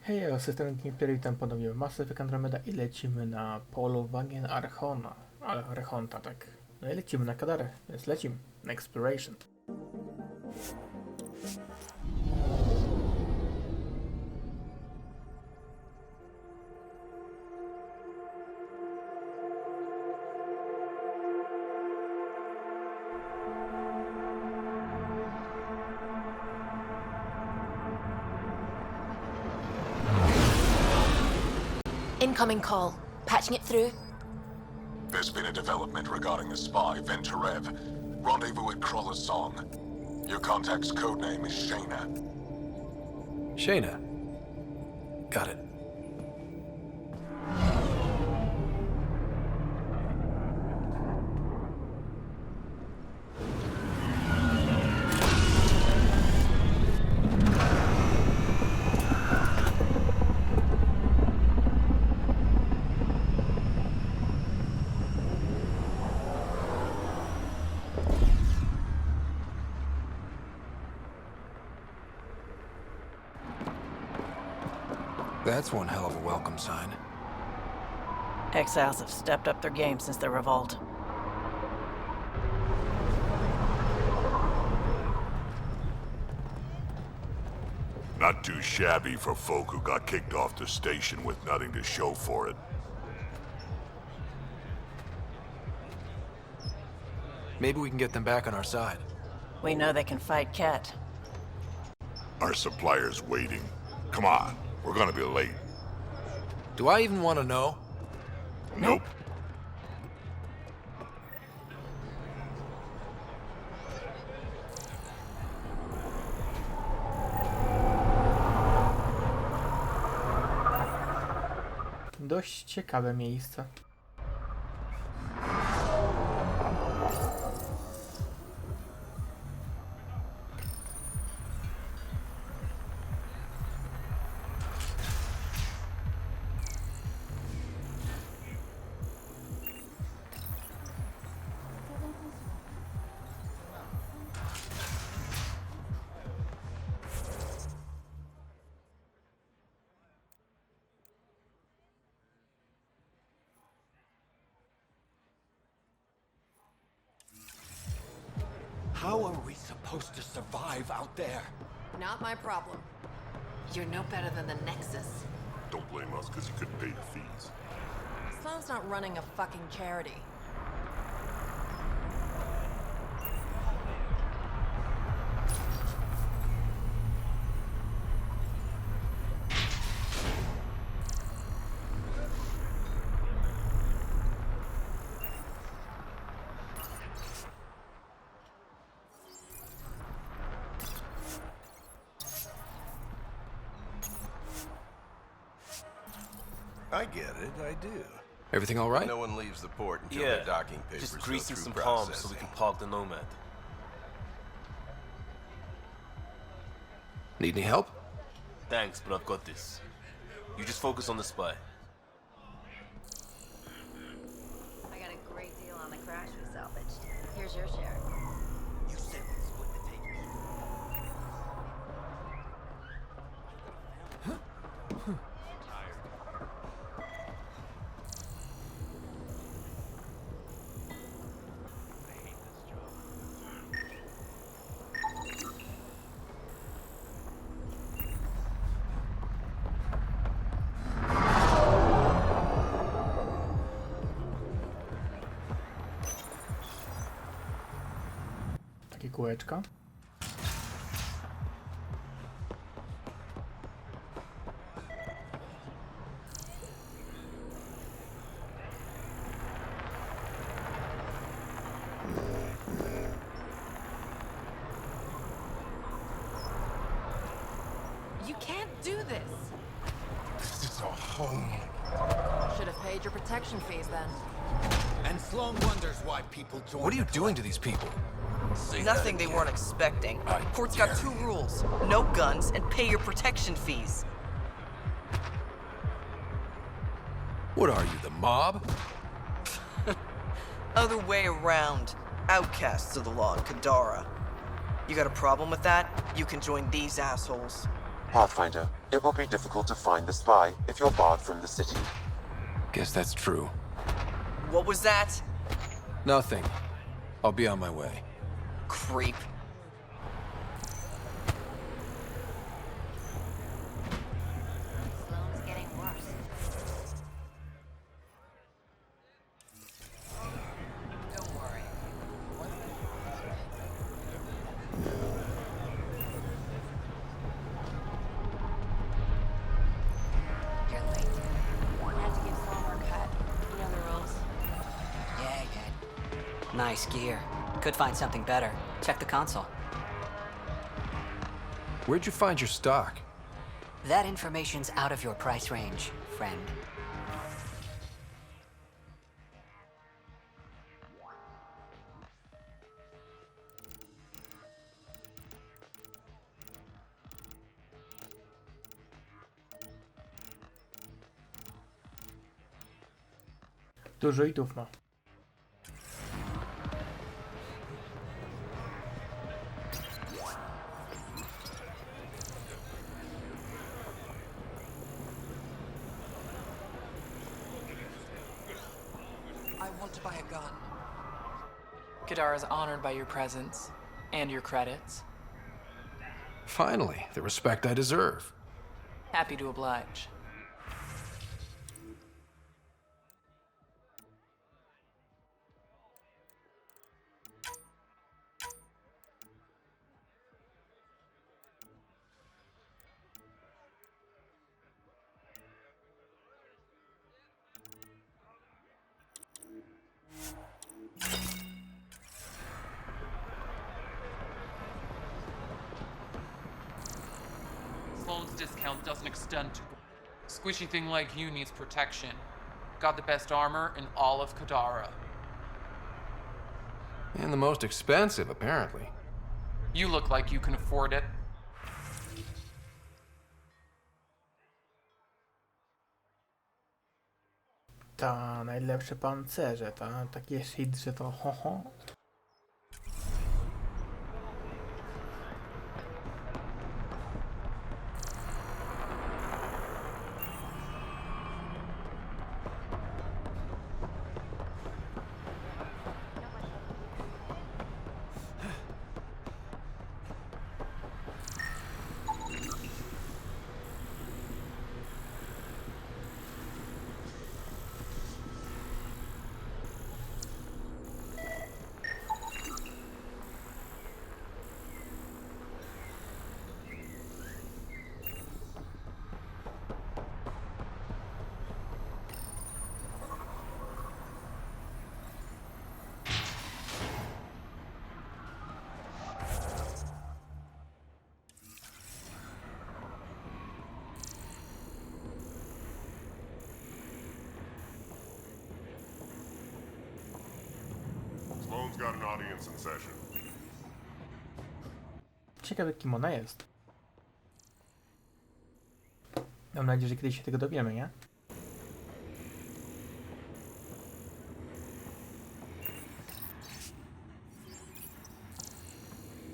Hej, ja system 23, witam ponownie w Mass Effect Andromeda i lecimy na polowanie na Archonta, tak. No i lecimy na kadarę, więc lecimy na Exploration. Incoming call. Patching it through. There's been a development regarding the spy, Venturev. Rendezvous at Crawler's Song. Your contact's codename is Shayna. Shayna. Got it. That's one hell of a welcome sign. Exiles have stepped up their game since the revolt. Not too shabby for folk who got kicked off the station with nothing to show for it. Maybe we can get them back on our side. We know they can fight Ket. Our supplier's waiting. Come on, we're gonna be late. Do I even want to know? Nope. Dość ciekawe miejsce. How are we supposed to survive out there? Not my problem. You're no better than the Nexus. Don't blame us because you couldn't pay the fees. Sloan's not running a fucking charity. I get it, I do. Everything all right? No one leaves the port until Yeah, the docking papers just go greasing through some palms so processing. we can park the Nomad. Need any help? Thanks, but I've got this. You just focus on the spy. I got a great deal on the crash we salvaged. Here's your share. You said we split the take. Takie kółeczka. You can't do this. This is our home. Should have paid your protection fees then. And Sloan wonders why people join. What are you doing to these people? Nothing they weren't expecting. Port's got two rules. No guns and pay your protection fees. What are you, the mob? Other way around. Outcasts of the law in Kadara. You got a problem with that? You can join these assholes. Pathfinder, it will be difficult to find the spy if you're barred from the city. Guess that's true. What was that? Nothing. I'll be on my way. Creep. Sloan's getting worse. Don't worry. You're late. I have to give Sloan more cut. You know the rules. Yeah, good. Nice gear. Could find something better. Check the console. Where'd you find your stock? That information's out of your price range, friend. Dużo itów ma. I want to buy a gun. Kadara is honored by your presence and your credits. Finally, the respect I deserve. Happy to oblige. Sloan's discount doesn't extend to... Squishy thing like you needs protection. Got the best armor in all of Kadara. And the most expensive, apparently. You look like you can afford it. Ta najlepsze pancerze, takie shit, że to ho ho. Sloan's got an audience in session. Ciekawe, kim ona jest. Mam nadzieję, że kiedyś się tego dowiemy, nie?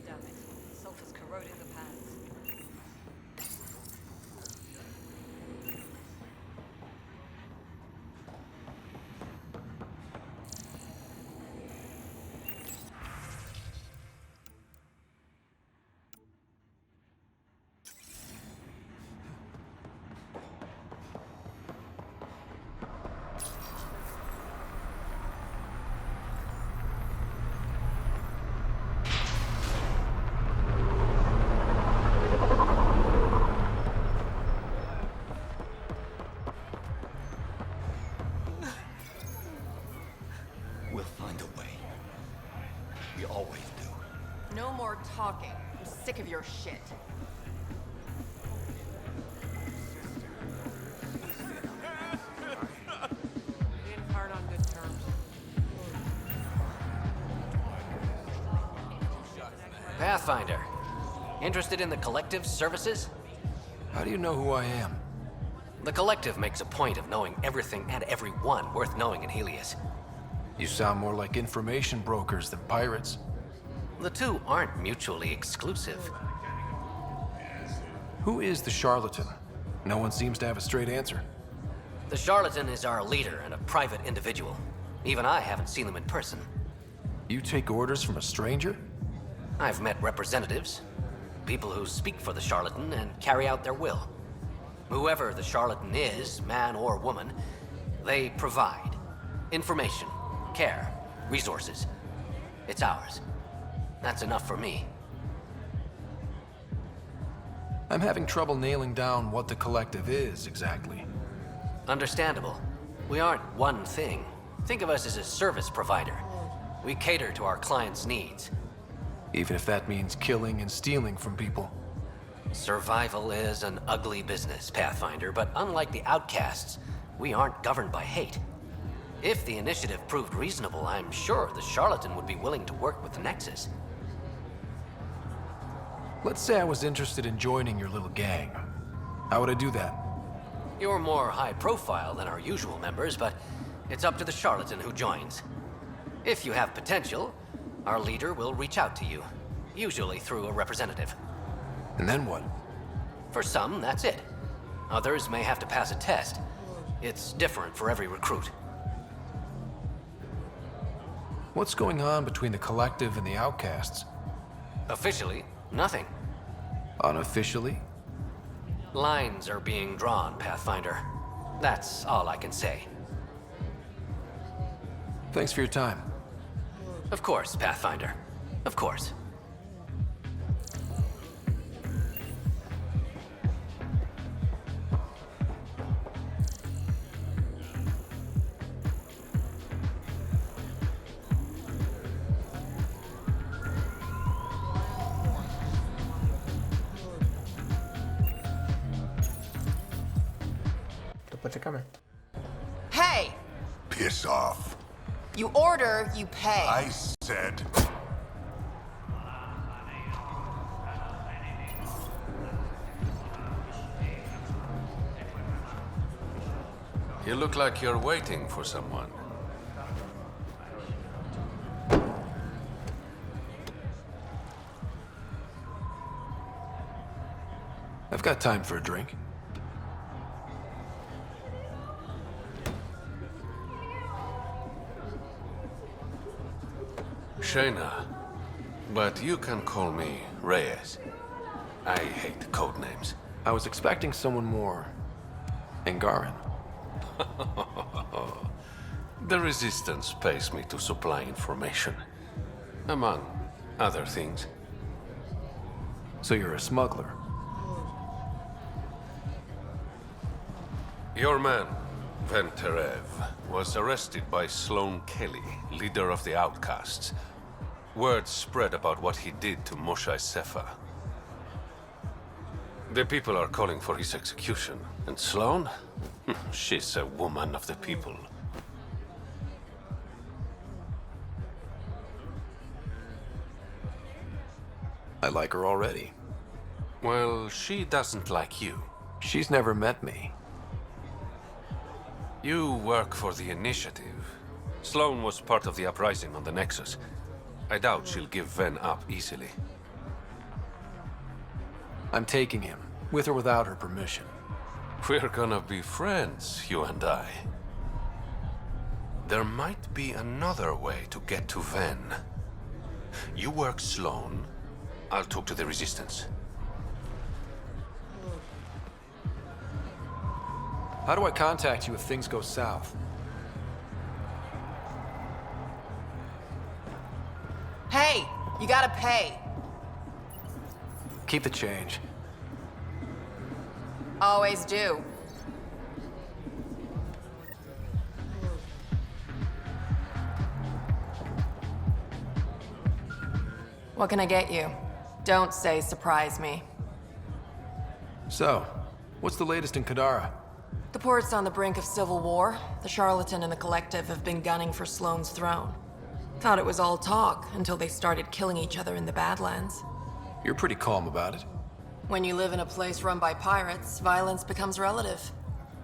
Damn it. Sulfur's corroding the pans. We'll find a way. We always do. No more talking. I'm sick of your shit. We didn't part on good terms. Pathfinder. Interested in the Collective's services? How do you know who I am? The Collective makes a point of knowing everything and everyone worth knowing in Helios. You sound more like information brokers than pirates. The two aren't mutually exclusive. Who is the charlatan? No one seems to have a straight answer. The charlatan is our leader and a private individual. Even I haven't seen them in person. You take orders from a stranger? I've met representatives, people who speak for the charlatan and carry out their will. Whoever the charlatan is, man or woman, they provide information, care, resources. It's ours. That's enough for me. I'm having trouble nailing down what the collective is exactly. Understandable. We aren't one thing. Think of us as a service provider. We cater to our clients' needs. Even if that means killing and stealing from people. Survival is an ugly business, Pathfinder, but unlike the outcasts, we aren't governed by hate. If the initiative proved reasonable, I'm sure the charlatan would be willing to work with the Nexus. Let's say I was interested in joining your little gang. How would I do that? You're more high profile than our usual members, but it's up to the charlatan who joins. If you have potential, our leader will reach out to you, usually through a representative. And then what? For some, that's it. Others may have to pass a test. It's different for every recruit. What's going on between the collective and the outcasts? Officially, nothing. Unofficially? Lines are being drawn, Pathfinder. That's all I can say. Thanks for your time. Of course, Pathfinder. Of course. To poczekamy. Hey! Piss off. You order, you pay. I said... You look like you're waiting for someone. I've got time for a drink. Shayna, but you can call me Reyes. I hate code names. I was expecting someone more Angaran. The Resistance pays me to supply information, among other things. So you're a smuggler? Your man, Venterev, was arrested by Sloane Kelly, leader of the Outcasts. Word spread about what he did to Moshae Sefa. The people are calling for his execution. And Sloane? She's a woman of the people. I like her already. Well, she doesn't like you. She's never met me. You work for the Initiative. Sloane was part of the uprising on the Nexus. I doubt she'll give Ven up easily. I'm taking him, with or without her permission. We're gonna be friends, you and I. There might be another way to get to Ven. You work Sloane, I'll talk to the Resistance. How do I contact you if things go south? Hey, you gotta pay. Keep the change. Always do. What can I get you? Don't say surprise me. So, what's the latest in Kadara? The port's on the brink of civil war. The charlatan and the collective have been gunning for Sloane's throne. Thought it was all talk until they started killing each other in the Badlands. You're pretty calm about it. When you live in a place run by pirates, violence becomes relative.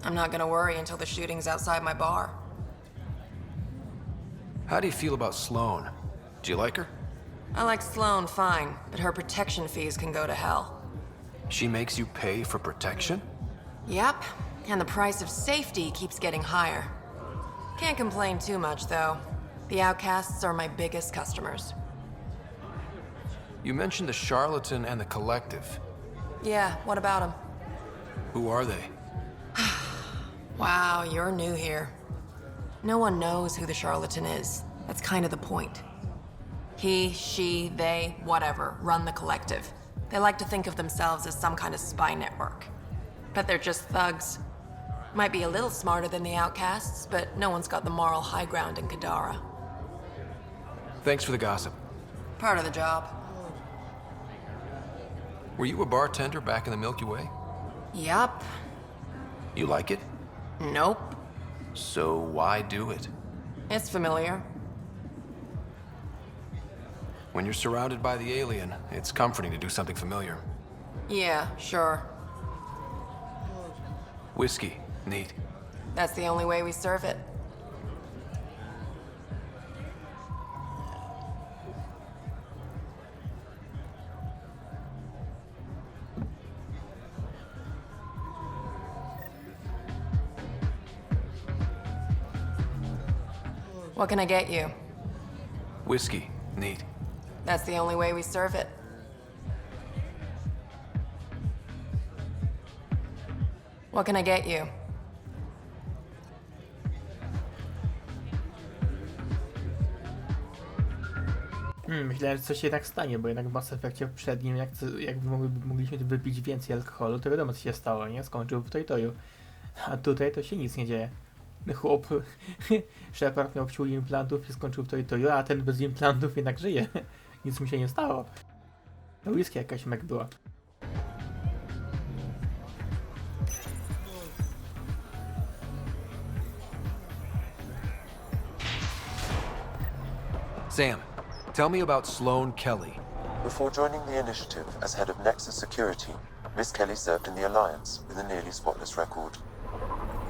I'm not gonna worry until the shooting's outside my bar. How do you feel about Sloane? Do you like her? I like Sloane fine, but her protection fees can go to hell. She makes you pay for protection? Yep, and the price of safety keeps getting higher. Can't complain too much, though. The outcasts are my biggest customers. You mentioned the Charlatan and the Collective. Yeah, what about them? Who are they? Wow, you're new here. No one knows who the Charlatan is. That's kind of the point. He, she, they, whatever, run the Collective. They like to think of themselves as some kind of spy network. But they're just thugs. Might be a little smarter than the outcasts, but no one's got the moral high ground in Kadara. Thanks for the gossip. Part of the job. Were you a bartender back in the Milky Way? Yup. You like it? Nope. So why do it? It's familiar. When you're surrounded by the alien, it's comforting to do something familiar. Yeah, sure. Whiskey. Neat. That's the only way we serve it. What can I get you? Whiskey. Neat. That's the only way we serve it. What can I get you? Myślałem, że coś się tak stanie, bo jednak w Mass Effectie poprzednim, jak mogliśmy wypić więcej alkoholu, to wiadomo co się stało, nie? Skończył w Toju. A tutaj to się nic nie dzieje. Chłop, Shepard miał wciół implantów i skończył w Toju, a ten bez implantów jednak żyje. Nic mu się nie stało. No whisky jakaś mek była. Sam, tell me about Sloane Kelly. Before joining the initiative as head of Nexus Security, Miss Kelly served in the Alliance with a nearly spotless record.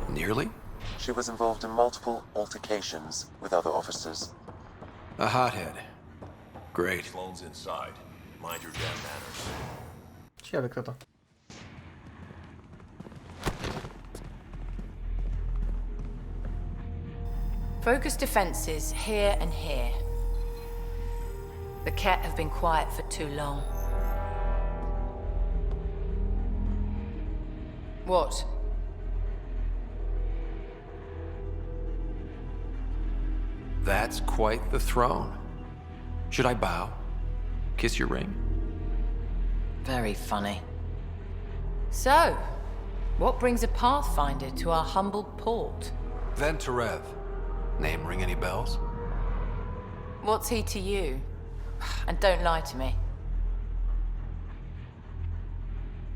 Nearly? She was involved in multiple altercations with other officers. A hothead. Great. Sloane's inside. Mind your damn manners. Ciekawe kto to. Focus defenses here and here. The Ket have been quiet for too long. What? That's quite the throne. Should I bow? Kiss your ring? Very funny. So, what brings a Pathfinder to our humble port? Venturev. Name ring any bells? What's he to you? And don't lie to me.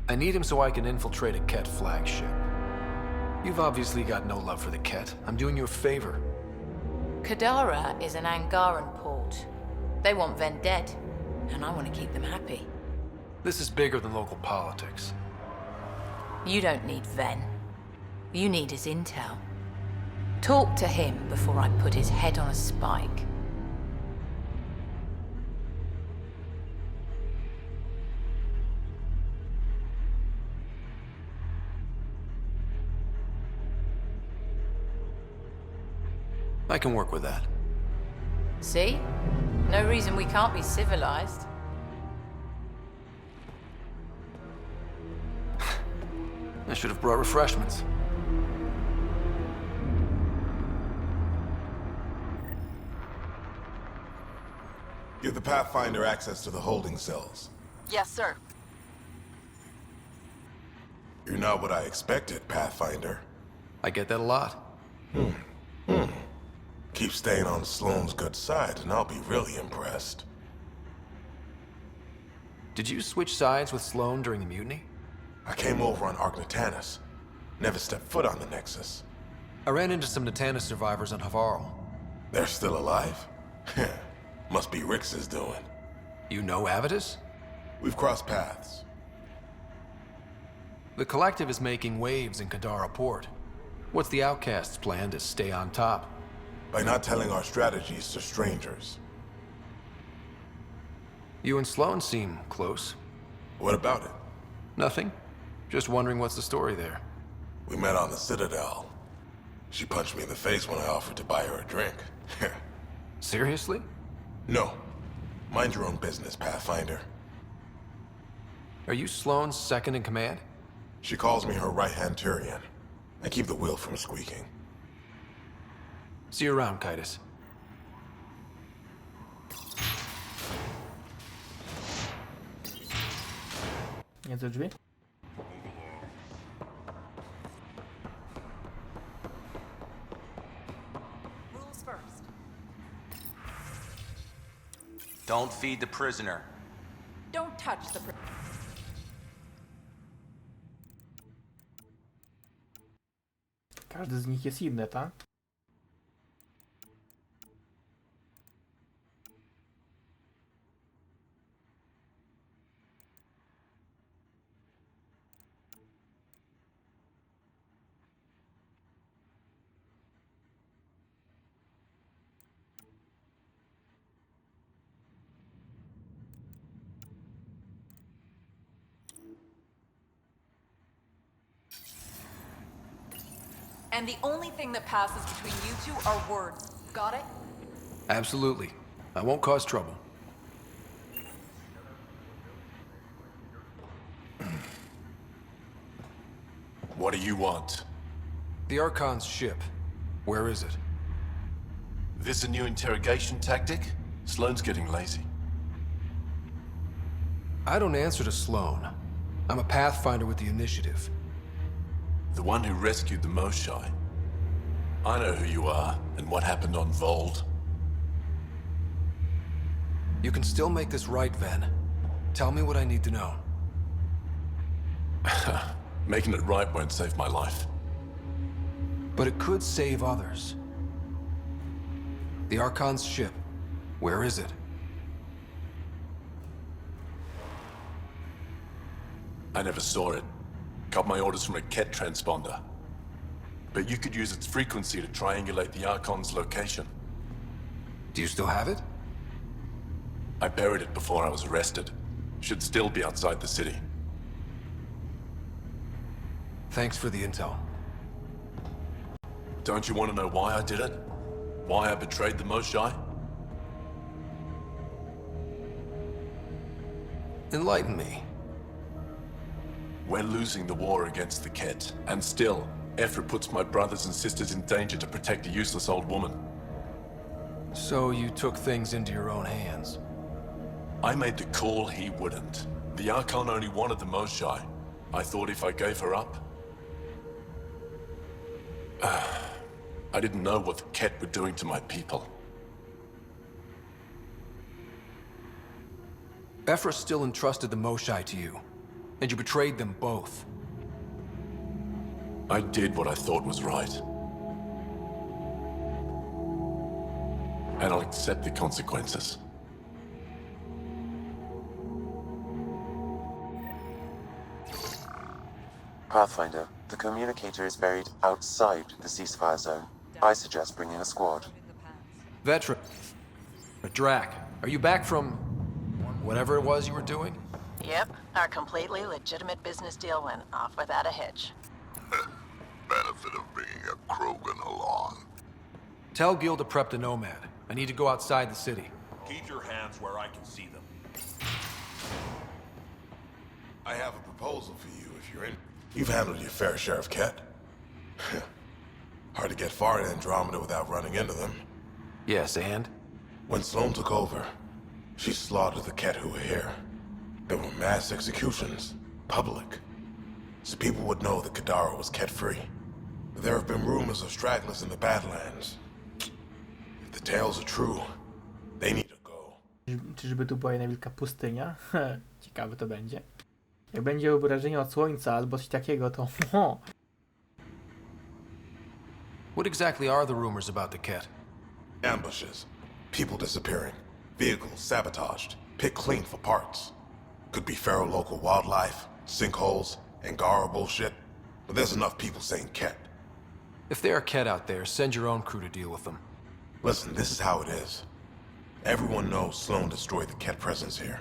I need him so I can infiltrate a Ket flagship. You've obviously got no love for the Ket. I'm doing you a favor. Kadara is an Angaran port. They want Ven dead, and I want to keep them happy. This is bigger than local politics. You don't need Ven. You need his intel. Talk to him before I put his head on a spike. I can work with that. See? No reason we can't be civilized. I should have brought refreshments. Give the Pathfinder access to the holding cells. Yes, sir. You're not what I expected, Pathfinder. I get that a lot. Keep staying on Sloane's good side, and I'll be really impressed. Did you switch sides with Sloane during the mutiny? I came over on Argnatanus. Never stepped foot on the Nexus. I ran into some Natanus survivors on Havarl. They're still alive? Must be Rix's doing. You know Avitus? We've crossed paths. The Collective is making waves in Kadara Port. What's the Outcast's plan to stay on top? By not telling our strategies to strangers. You and Sloane seem close. What about it? Nothing. Just wondering what's the story there. We met on the Citadel. She punched me in the face when I offered to buy her a drink. Seriously? No. Mind your own business, Pathfinder. Are you Sloane's second in command? She calls me her right-hand Turian. I keep the wheel from squeaking. See you around, Kitus. Między drzwi? Rules first. Don't feed the prisoner. Don't touch the Każdy z nich jest inny, tak? And the only thing that passes between you two are words. Got it? Absolutely. I won't cause trouble. What do you want? The Archon's ship. Where is it? This a new interrogation tactic? Sloane's getting lazy. I don't answer to Sloane. I'm a Pathfinder with the initiative. The one who rescued the Moshai. I know who you are, and what happened on Vold. You can still make this right, Ven. Tell me what I need to know. Making it right won't save my life. But it could save others. The Archon's ship. Where is it? I never saw it. Got my orders from a Ket transponder. But you could use its frequency to triangulate the Archon's location. Do you still have it? I buried it before I was arrested. Should still be outside the city. Thanks for the intel. Don't you want to know why I did it? Why I betrayed the Moshai? Enlighten me. We're losing the war against the Ket, and still, Ephra puts my brothers and sisters in danger to protect a useless old woman. So you took things into your own hands? I made the call he wouldn't. The Archon only wanted the Moshai. I thought if I gave her up... I didn't know what the Ket were doing to my people. Ephra still entrusted the Moshai to you, and you betrayed them both. I did what I thought was right. And I'll accept the consequences. Pathfinder, the communicator is buried outside the ceasefire zone. I suggest bringing a squad. Veteran. Drac, are you back from... whatever it was you were doing? Yep. Our completely legitimate business deal went off without a hitch. Benefit of bringing a Krogan along. Tell Gil to prep the Nomad. I need to go outside the city. Keep your hands where I can see them. I have a proposal for you if you're in. You've handled your fair share of Ket. Hard to get far in Andromeda without running into them. Yes, and? When Sloane took over, she slaughtered the Ket who were here. There were mass executions, public. So people would know that Kadara was Ket-free. There have been rumors of stragglers in the Badlands. If the tales are true, they need to go. Czyżby tu była jedna wielka pustynia? Ciekawe to będzie. Jak będzie obrażenie od słońca albo coś takiego, to... What exactly are the rumors about the Ket? Ambushes, people disappearing, vehicles sabotaged, picked clean for parts. Could be feral local wildlife, sinkholes, Angara bullshit. But there's enough people saying Ket. If there are Ket out there, send your own crew to deal with them. Listen, this is how it is. Everyone knows Sloane destroyed the Ket presence here.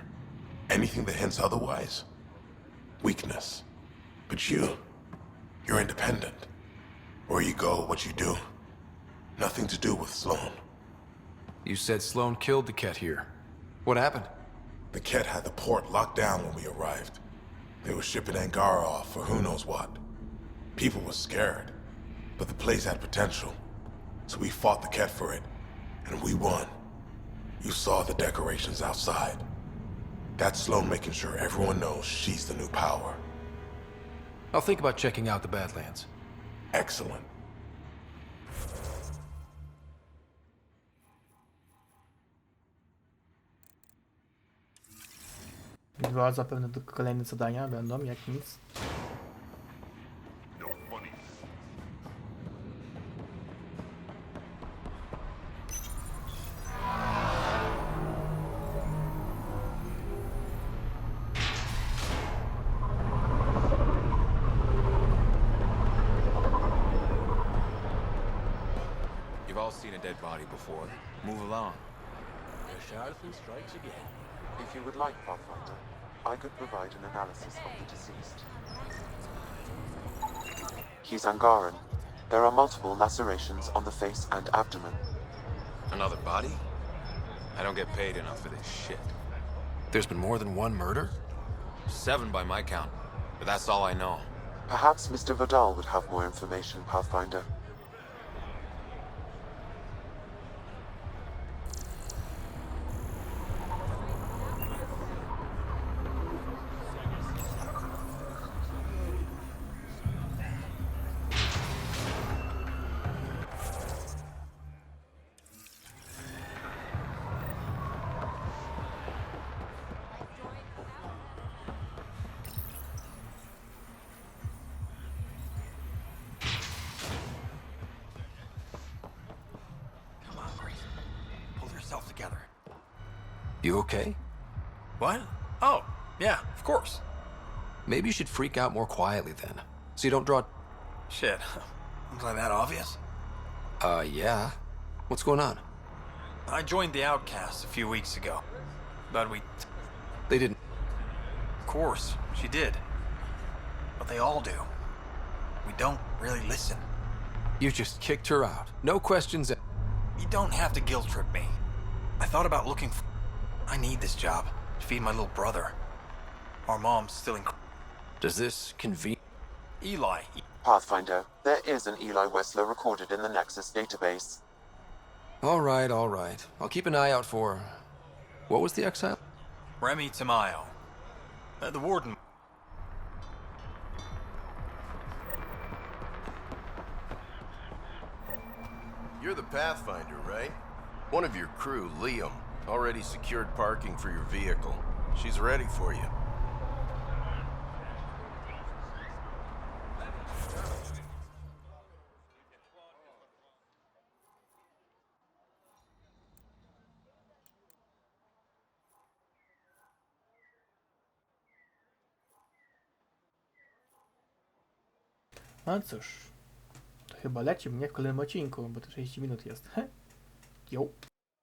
Anything that hints otherwise, weakness. But you're independent. Where you go, what you do. Nothing to do with Sloan. You said Sloan killed the Ket here. What happened? The Ket had the port locked down when we arrived. They were shipping Angara off for who knows what. People were scared, but the place had potential. So we fought the Ket for it, and we won. You saw the decorations outside. That's Sloan making sure everyone knows she's the new power. I'll think about checking out the Badlands. Excellent. Dwa zapewne kolejne zadania będą, jak nic. You've all seen a dead body before. Move along. The charlatan strikes again. If you would like, Pathfinder, I could provide an analysis of the deceased. He's Angaran. There are multiple lacerations on the face and abdomen. Another body? I don't get paid enough for this shit. There's been more than one murder? 7 by my count, but that's all I know. Perhaps Mr. Vidal would have more information, Pathfinder. Together. You okay? What? Oh, yeah, of course. Maybe you should freak out more quietly then, so you don't draw... Shit. Was I that obvious? Yeah. What's going on? I joined the Outcasts a few weeks ago. But They didn't... Of course, she did. But they all do. We don't really listen. You just kicked her out. No questions... You don't have to guilt trip me. I thought about looking for... I need this job to feed my little brother. Our mom's still in... Does this convene... Eli. Pathfinder, there is an Eli Wessler recorded in the Nexus database. All right. I'll keep an eye out for... What was the exile? Remy Tamayo. The warden. You're the Pathfinder, right? One of your crew, Liam, already secured parking for your vehicle. She's ready for you. No cóż, to chyba leci mnie w kolejnym odcinku, bo to 30 minut jest. Jo.